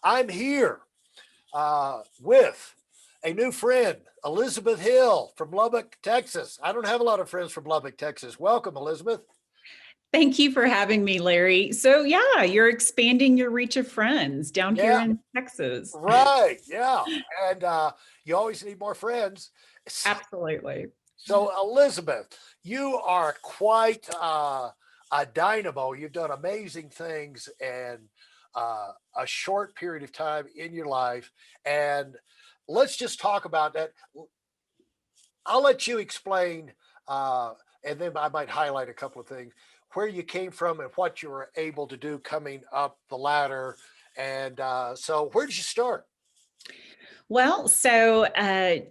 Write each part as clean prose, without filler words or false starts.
I'm here with a new friend, Elizabeth Hill from Lubbock, Texas. I don't have a lot of friends from Lubbock, Texas. Welcome, Elizabeth. Thank you for having me, Larry. So yeah, you're expanding your reach of friends down here Yeah, in Texas. right. Yeah. And you always need more friends. Absolutely. So, Elizabeth, you are quite a dynamo. You've done amazing things in a short period of time in your life. And let's just talk about that. I'll let you explain, and then I might highlight a couple of things where you came from and what you were able to do coming up the ladder. And so, where did you start? Well, so, I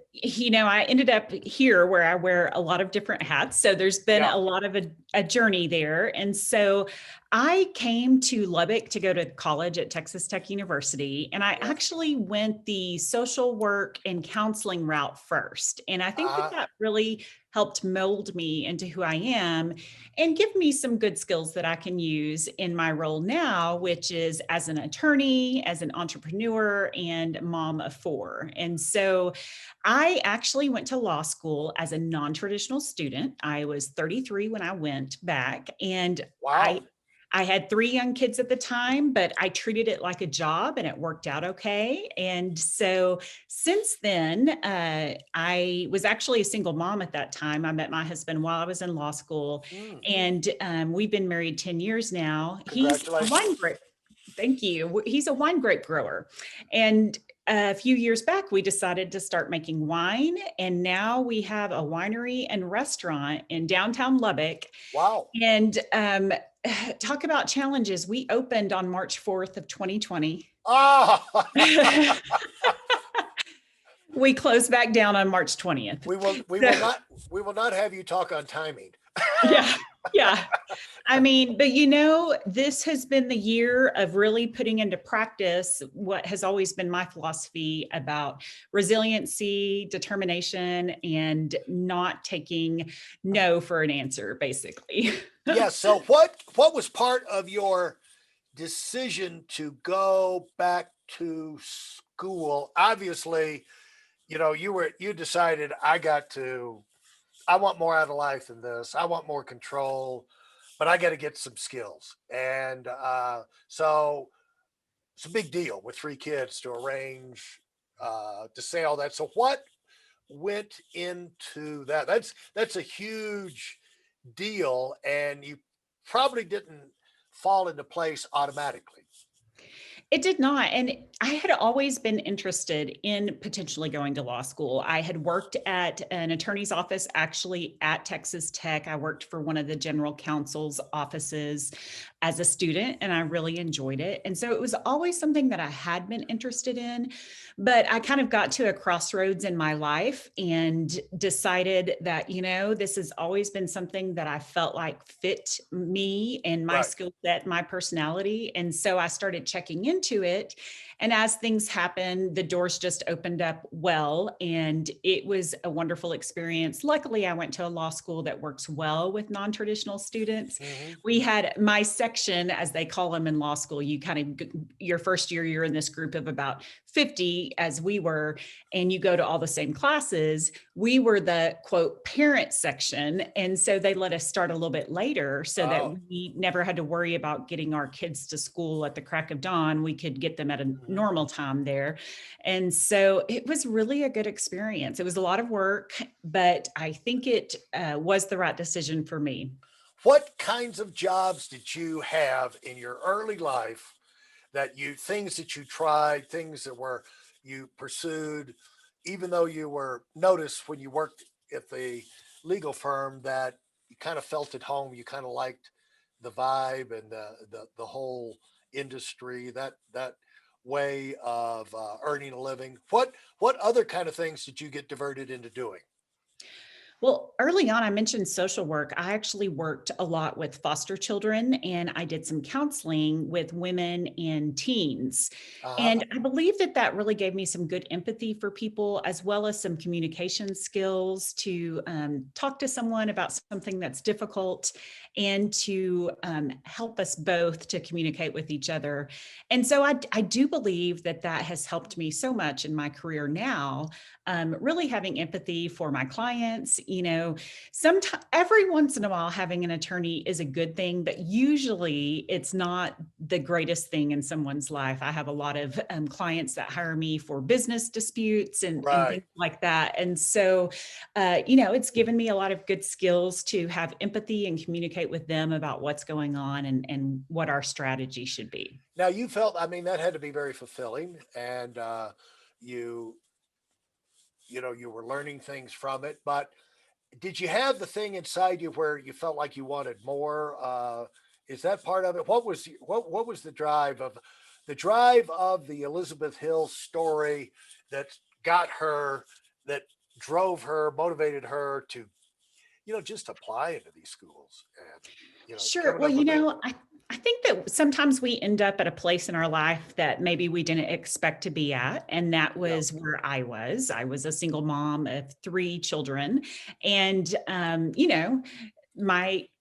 ended up here where I wear a lot of different hats. So there's been Yeah. a lot of a journey there. And so I came to Lubbock to go to college at Texas Tech University. And I Yeah. actually went the social work and counseling route first. And I think that Uh, that really helped mold me into who I am and give me some good skills that I can use in my role now, which is as an attorney, as an entrepreneur, and mom of four. And so I actually went to law school as a non traditional student. I was 33 when I went back, and wow. I I had three young kids at the time, but I treated it like a job and it worked out okay. And so since then, I was actually a single mom at that time. I met my husband while I was in law school, Mm, and we've been married 10 years now. He's a wine congratulations. grape. Thank you. He's a wine grape grower. And a few years back, we decided to start making wine. And now we have a winery and restaurant in downtown Lubbock. Wow. And talk about challenges. We opened on March 4th of 2020. Ah, We closed back down on March 20th. we will we So will not we will not have you talk on timing. yeah, yeah. I mean, but this has been the year of really putting into practice what has always been my philosophy about resiliency, determination, and not taking no for an answer, basically. Yeah. So what was part of your decision to go back to school? Obviously, you decided I want more out of life than this. I want more control, but I got to get some skills. And so it's a big deal with three kids to arrange to say all that. So what went into that? That's a huge deal, and you probably didn't fall into place automatically. It did not. And I had always been interested in potentially going to law school. I had worked at an attorney's office actually at Texas Tech. I worked for one of the general counsel's offices as a student, and I really enjoyed it. And so it was always something that I had been interested in. But I kind of got to a crossroads in my life and decided that, this has always been something that I felt like fit me and my Right. skill set, my personality. And so I started checking into it. And as things happened, the doors just opened up well. And it was a wonderful experience. Luckily, I went to a law school that works well with non traditional students. Hmm. We had my section, as they call them in law school. You kind of, your first year, you're in this group of about 50, as we were, and you go to all the same classes. We were the quote parent section. And so they let us start a little bit later so that Oh. we never had to worry about getting our kids to school at the crack of dawn. We could get them at a Mhm. normal time there. And so it was really a good experience. It was a lot of work, but I think it was the right decision for me. What kinds of jobs did you have in your early life that things that you tried, things that were you pursued, even though you were noticed when you worked at the legal firm that you kind of felt at home, you kind of liked the vibe and the whole industry, that way of earning a living. What other kind of things did you get diverted into doing? Well, early on, I mentioned social work. I actually worked a lot with foster children and I did some counseling with women and teens. Uh-huh. And I believe that that really gave me some good empathy for people, as well as some communication skills to talk to someone about something that's difficult. and to help us both to communicate with each other. And so I do believe that that has helped me so much in my career now, really having empathy for my clients. Sometimes every once in a while having an attorney is a good thing, but usually it's not the greatest thing in someone's life. I have a lot of clients that hire me for business disputes and Right. things like that. And so it's given me a lot of good skills to have empathy and communicate with them about what's going on and what our strategy should be. Now you felt, I mean, that had to be very fulfilling, and you, you were learning things from it. But did you have the thing inside you where you felt like you wanted more? Is that part of it? What was the drive of the Elizabeth Hill story that got her, that drove her, motivated her to, just apply into these schools and, Sure. coming Well, up with it? I think that sometimes we end up at a place in our life that maybe we didn't expect to be at. And that Yeah. was where I was. I was a single mom of three children. And,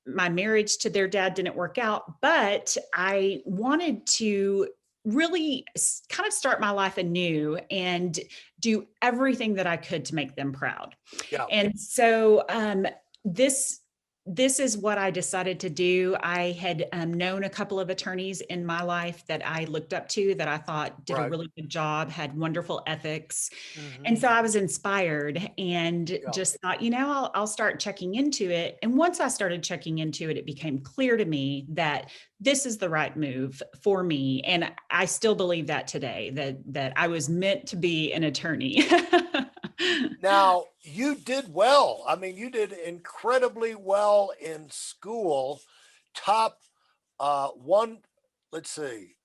my marriage to their dad didn't work out, but I wanted to really kind of start my life anew and do everything that I could to make them proud. Yeah. And so this this is what I decided to do. I had known a couple of attorneys in my life that I looked up to, that I thought did a Right. really good job, had wonderful ethics. Hmm. And so I was inspired and Yeah. just thought, I'll start checking into it. And once I started checking into it, it became clear to me that this is the right move for me. And I still believe that today, that I was meant to be an attorney. Now, you did well. I mean, you did incredibly well in school. Top one, let's see.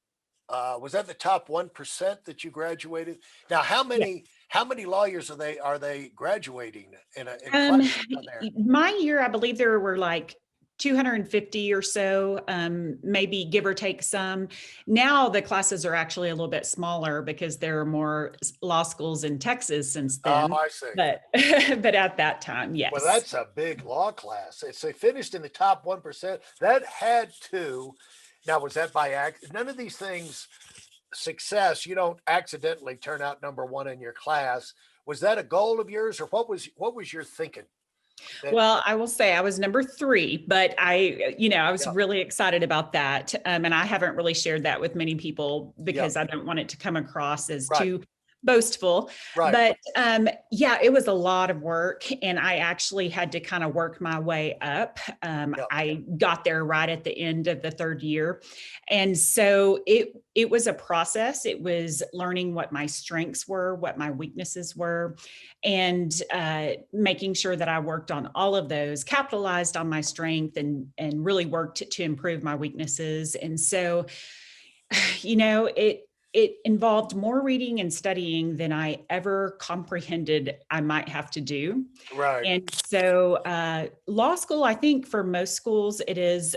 Was that the top 1% that you graduated? Now, Yeah. how many lawyers are they graduating in Um, classes on there? my year, I believe there were like 250 or so, maybe give or take some. Now the classes are actually a little bit smaller because there are more law schools in Texas since Oh, then. I see. But but at that time, Well, yes. that's a big law class. It's they finished in the top 1%. That had to. Now, was that by act? None of these things success, you don't accidentally turn out number one in your class. Was that a goal of yours, or what was your thinking? That Well, I will say I was number three, but I was Yeah, really excited about that. And I haven't really shared that with many people yeah, because I don't want it to come across as right, too boastful. right, But yeah, it was a lot of work. And I actually had to kind of work my way up. yeah, I got there right at the end of the third year. And so it was a process. It was learning what my strengths were, what my weaknesses were, and making sure that I worked on all of those, capitalized on my strength, and really worked to improve my weaknesses. And so, it involved more reading and studying than I ever comprehended I might have to do. right. And so, law school, I think for most schools, it is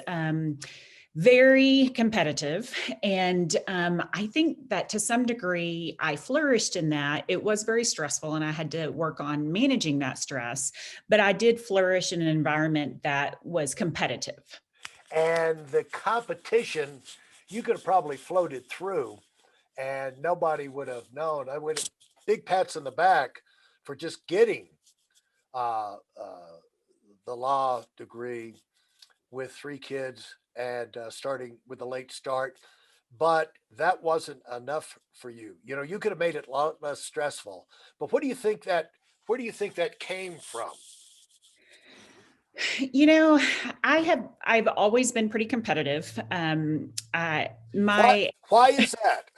very competitive. And I think that to some degree, I flourished in that. It was very stressful, and I had to work on managing that stress. But I did flourish in an environment that was competitive. And the competition, you could have probably floated through, and nobody would have known. I would have big pats on the back for just getting uh, uh, the law degree with three kids and starting with a late start. But that wasn't enough for you. You could have made it a lot less stressful. But where do you think that came from? You know, I've always been pretty competitive. Why My why is that?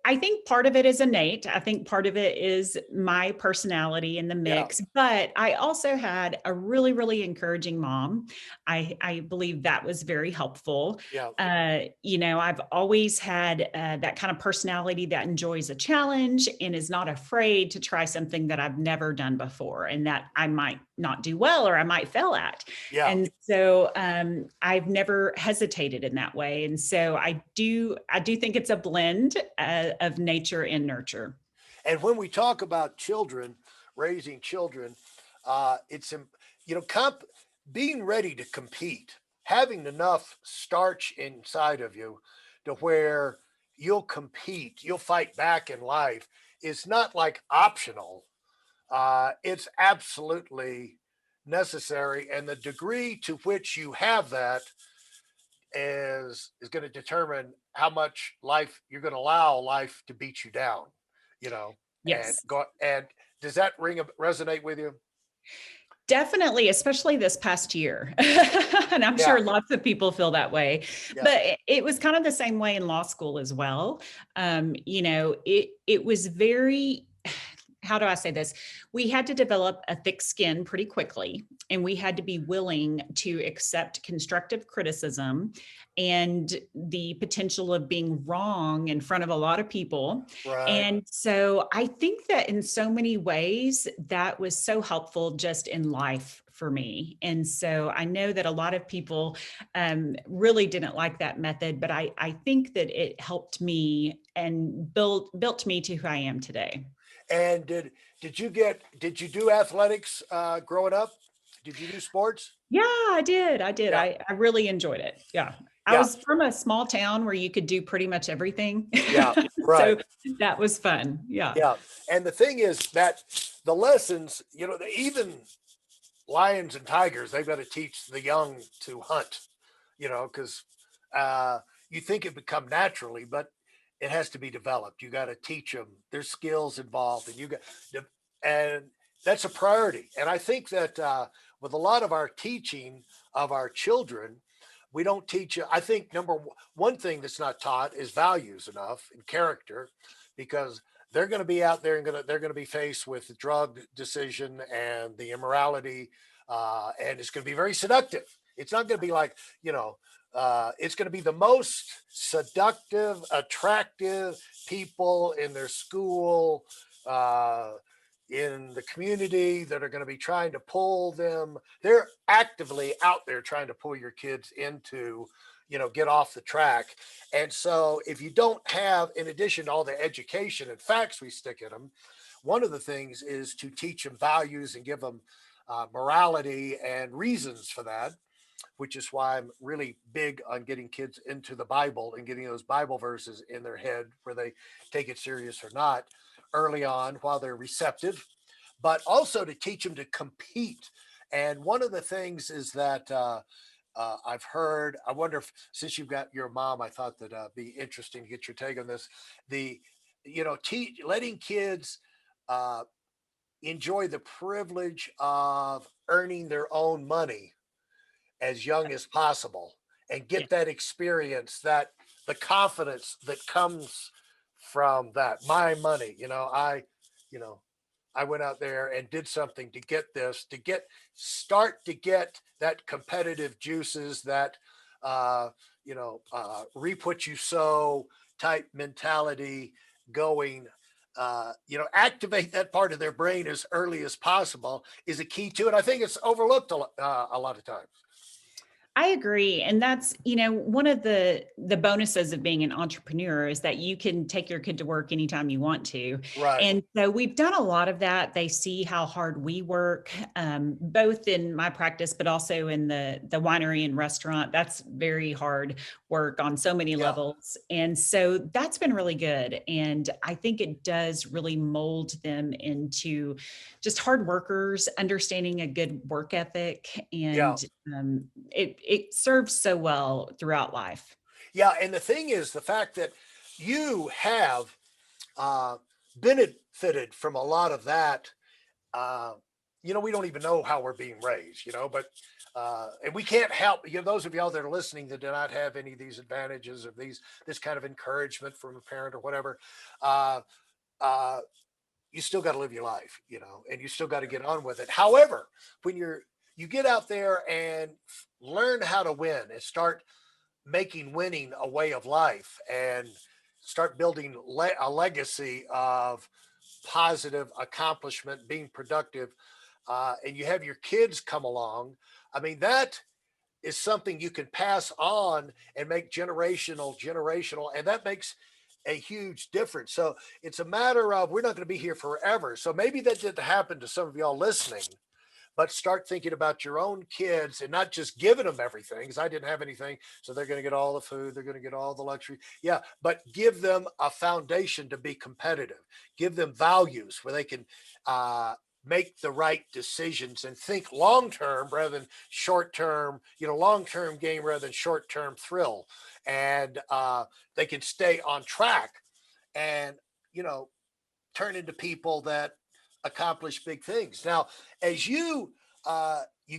I think part of it is innate. I think part of it is my personality in the Yeah, mix, but I also had a really, really encouraging mom. I believe that was very helpful. yeah, I've always had that kind of personality that enjoys a challenge and is not afraid to try something that I've never done before and that I might not do well or I might fail at. yeah. And so I've never hesitated in that way. And so I do think it's a blend of nature and nurture. And when we talk about children, raising children, it's you know, comp. being ready to compete, having enough starch inside of you to where you'll compete, you'll fight back in life is not like optional. It's absolutely necessary. And the degree to which you have that is going to determine how much life you're going to allow life to beat you down, you know, and Yes. go. And does that resonate with you? Definitely, especially this past year. And I'm Yeah. sure lots of people feel that way. Yeah. But it was kind of the same way in law school as well. It was very, how do I say this? We had to develop a thick skin pretty quickly, and we had to be willing to accept constructive criticism and the potential of being wrong in front of a lot of people. Right. And so I think that in so many ways, that was so helpful just in life for me. And so I know that a lot of people really didn't like that method, but I think that it helped me and built me to who I am today. And did you do athletics growing up? Did you do sports? Yeah, I did. I did. Yeah. I really enjoyed it. Yeah. I Yeah. was from a small town where you could do pretty much everything. Yeah. So Right. that was fun. Yeah. Yeah. And the thing is that the lessons, even lions and tigers, they've got to teach the young to hunt, because uh, you think it would come naturally, but it has to be developed. You got to teach them. There's skills involved, and and that's a priority. And I think that with a lot of our teaching of our children, we don't teach. I think one thing that's not taught is values enough and character, because they're going to be out there and they're going to be faced with the drug decision and the immorality, and it's going to be very seductive. It's not going to be like, it's going to be the most seductive, attractive people in their school, uh, in the community, that are going to be trying to pull them. They're actively out there trying to pull your kids into, get off the track. And so, if you don't have, in addition to all the education and facts we stick in them, one of the things is to teach them values and give them morality and reasons for that, which is why I'm really big on getting kids into the Bible and getting those Bible verses in their head where they take it serious or not early on while they're receptive, but also to teach them to compete. And one of the things is that I've heard, I wonder if, since you've got your mom, I thought that be interesting to get your take on this. The, letting kids uh, enjoy the privilege of earning their own money as young as possible and Yeah. get that experience, that the confidence that comes from that. My money, you know I went out there and did something to get this, to start to get that competitive juices, that reap what you sow type mentality going. Activate that part of their brain as early as possible is a key to it. I think it's overlooked a lot of times. I agree. And that's, one of the bonuses of being an entrepreneur is that you can take your kid to work anytime you want to. Right. And so we've done a lot of that. They see how hard we work, both in my practice, but also in the winery and restaurant. That's very hard work on so many Yeah. levels. And so that's been really good. And I think it does really mold them into just hard workers, understanding a good work ethic, Yeah. and it serves so well throughout life. Yeah. And the thing is, the fact that you have uh, benefited from a lot of that. Uh, we don't even know how we're being raised, but and we can't help, those of y'all that are listening that do not have any of these advantages of this kind of encouragement from a parent or whatever. Uh, uh, you still got to live your life, and you still got to get on with it. However, when you get out there and learn how to win and start making winning a way of life and start building a legacy of positive accomplishment, being productive, and you have your kids come along. I mean, that is something you can pass on and make generational, and that makes a huge difference. So it's a matter of, we're not going to be here forever. So maybe that didn't happen to some of y'all listening, but start thinking about your own kids and not just giving them everything, because I didn't have anything. So they're going to get all the food, they're going to get all the luxury. Yeah, but give them a foundation to be competitive, give them values where they can make the right decisions and think long term rather than short term, long term game rather than short term thrill. And they can stay on track and, you know, turn into people that accomplish big things. Now, as you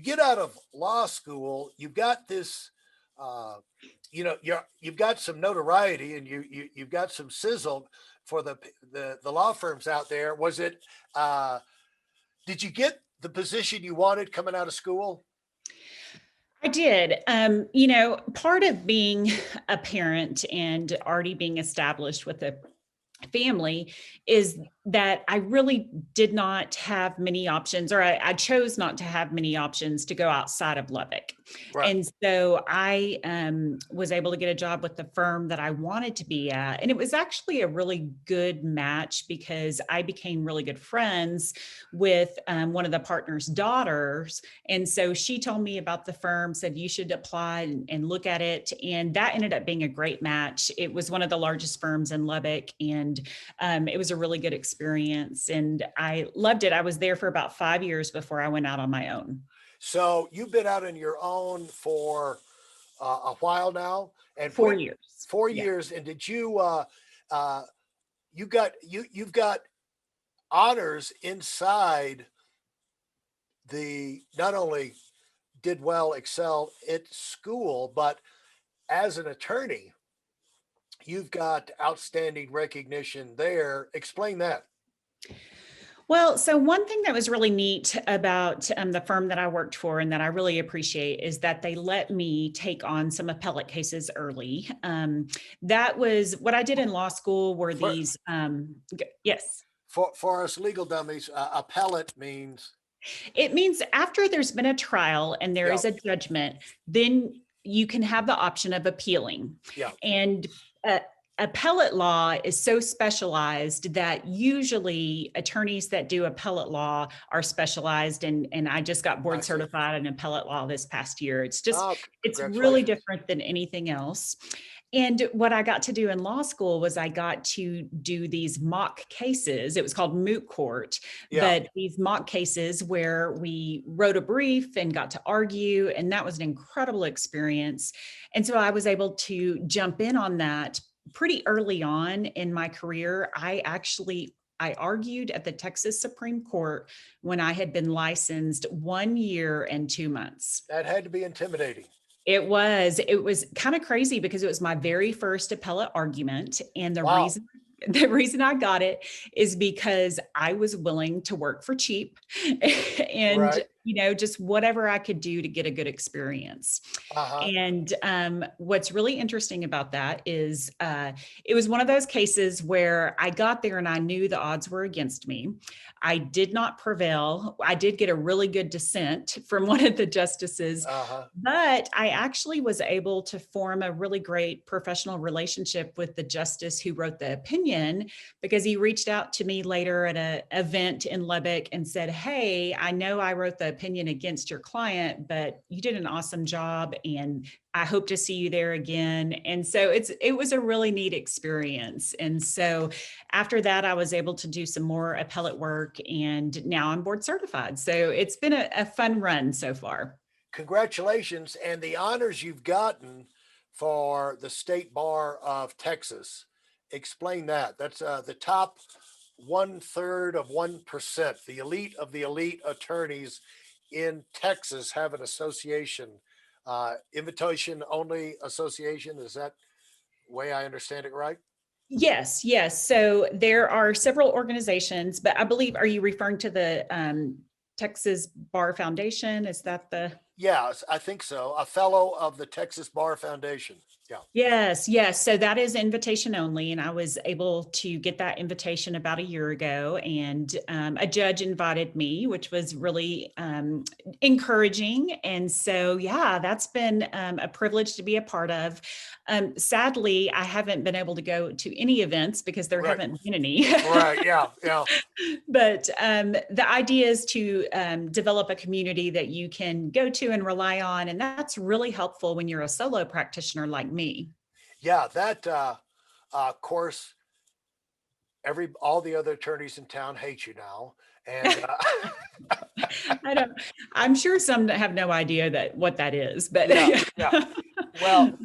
get out of law school, you've got this, uh, you've got some notoriety and you've got some sizzle for the law firms out there. Was it? Did you get the position you wanted coming out of school? I did. Part of being a parent and already being established with a family is that I really did not have many options, or I chose not to have many options to go outside of Lubbock. Right. And so I was able to get a job with the firm that I wanted to be at. And it was actually a really good match because I became really good friends with one of the partner's daughters. And so she told me about the firm, said you should apply and look at it. And that ended up being a great match. It was one of the largest firms in Lubbock. And it was a really good experience and I loved it. I was there for about 5 years before I went out on my own. So you've been out on your own for a while now, and 4 years. four Yeah. years. And did you uh, you've got honors inside the not only did well excel at school, but as an attorney, you've got outstanding recognition there. Explain that. Well, so one thing that was really neat about the firm that I worked for and that I really appreciate is that they let me take on some appellate cases early. That was what I did in law school were For these, yes. for us legal dummies, appellate means It means after there's been a trial and there yeah, is a judgment, then you can have the option of appealing. yeah. And uh, appellate law is so specialized that usually attorneys that do appellate law are specialized. And I just got I board see. certified in appellate law this past year. It's really Congratulations. different than anything else. And what I got to do in law school was I got to do these mock cases. It was called moot court, Yeah. but these mock cases where we wrote a brief and got to argue. And that was an incredible experience. And so I was able to jump in on that pretty early on in my career. I argued at the Texas Supreme Court when I had been licensed 1 year and 2 months. That had to be intimidating. It was kind of crazy because it was my very first appellate argument. And the Wow. reason the reason I got it is because I was willing to work for cheap and, Right. just whatever I could do to get a good experience. Uh-huh. And what's really interesting about that is it was one of those cases where I got there and I knew the odds were against me. I did not prevail. I did get a really good dissent from one of the justices, Uh-huh. but I actually was able to form a really great professional relationship with the justice who wrote the opinion because he reached out to me later at an event in Lubbock and said, "Hey, I know I wrote the opinion against your client, but you did an awesome job and I hope to see you there again." And so it was a really neat experience. And so after that, I was able to do some more appellate work and now I'm board certified. So it's been a fun run so far. Congratulations and the honors you've gotten for the State Bar of Texas. Explain that. That's the top 1/3 of 1%. The elite of the elite attorneys in Texas have an association, invitation only association. Is that way I understand it right? Yes, yes. So there are several organizations, but I believe, are you referring to the Texas Bar Foundation? Is that the? Yes, I think so. A fellow of the Texas Bar Foundation. Yeah. Yes, yes. So that is invitation only, and I was able to get that invitation about a year ago. And a judge invited me, which was really encouraging. And so, yeah, that's been a privilege to be a part of. Sadly, I haven't been able to go to any events because there Right. haven't been any. Right. Yeah. Yeah. But the idea is to develop a community that you can go to and rely on. And that's really helpful when you're a solo practitioner like me. Yeah. That, of course, all the other attorneys in town hate you now. And, I don't, I'm sure some have no idea that what that is, but yeah. yeah. Yeah. Well,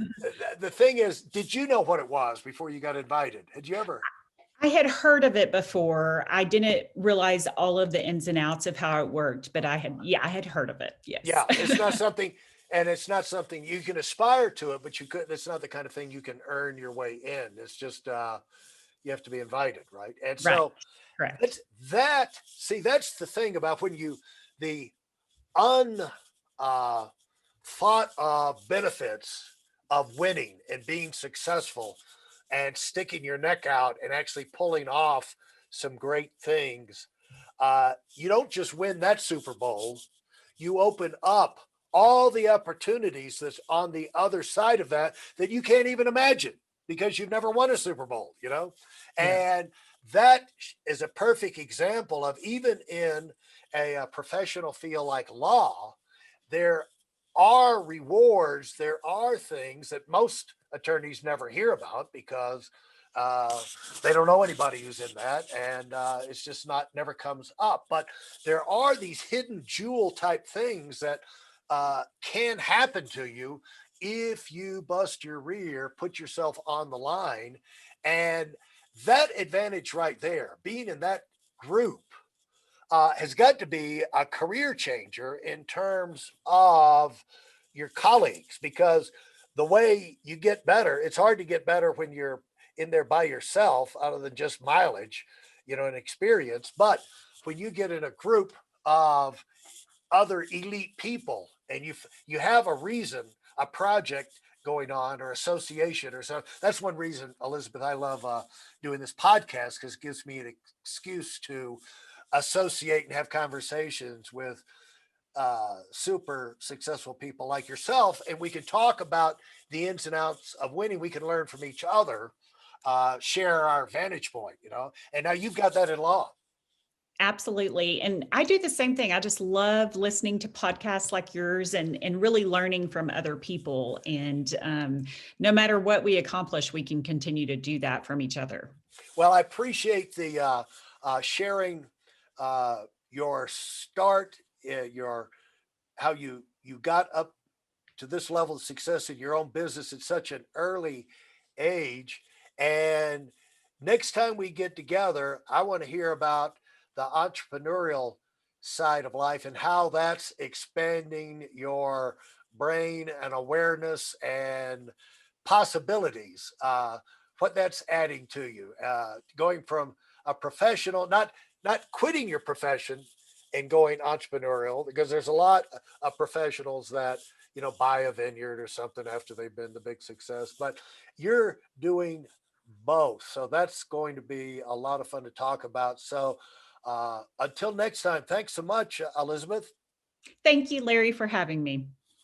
the thing is, did you know what it was before you got invited? Had you ever? I had heard of it before. I didn't realize all of the ins and outs of how it worked, but yeah, I had heard of it. Yes. Yeah, it's not something, and it's not something you can aspire to it, but you could. It's not the kind of thing you can earn your way in. It's just you have to be invited, right? And Right. so Correct. that's that. See, that's the thing about when you the un thought of benefits of winning and being successful and sticking your neck out and actually pulling off some great things. You don't just win that Super Bowl, you open up all the opportunities that's on the other side of that that you can't even imagine because you've never won a Super Bowl, you know? Yeah. And that is a perfect example of even in a professional field like law, there are rewards, there are things that most attorneys never hear about because uh, they don't know anybody who's in that, and it's just not never comes up. But there are these hidden jewel type things that can happen to you if you bust your rear, put yourself on the line, and that advantage right there, being in that group has got to be a career changer in terms of your colleagues because the way you get better, it's hard to get better when you're in there by yourself, other than just mileage, and experience. But when you get in a group of other elite people and you have a reason, a project going on or association or so, that's one reason, Elizabeth, I love doing this podcast because it gives me an excuse to associate and have conversations with super successful people like yourself, and we can talk about the ins and outs of winning. We can learn from each other, share our vantage point, and now you've got that in law. Absolutely. And I do the same thing. I just love listening to podcasts like yours and really learning from other people. And no matter what we accomplish, we can continue to do that from each other. Well, I appreciate the sharing your start, your how you got up to this level of success in your own business at such an early age. And next time we get together, I want to hear about the entrepreneurial side of life and how that's expanding your brain and awareness and possibilities. What that's adding to you, going from a professional, not quitting your profession and going entrepreneurial, because there's a lot of professionals that buy a vineyard or something after they've been the big success, but you're doing both. So that's going to be a lot of fun to talk about. So until next time, thanks so much, Elizabeth. Thank you, Larry, for having me.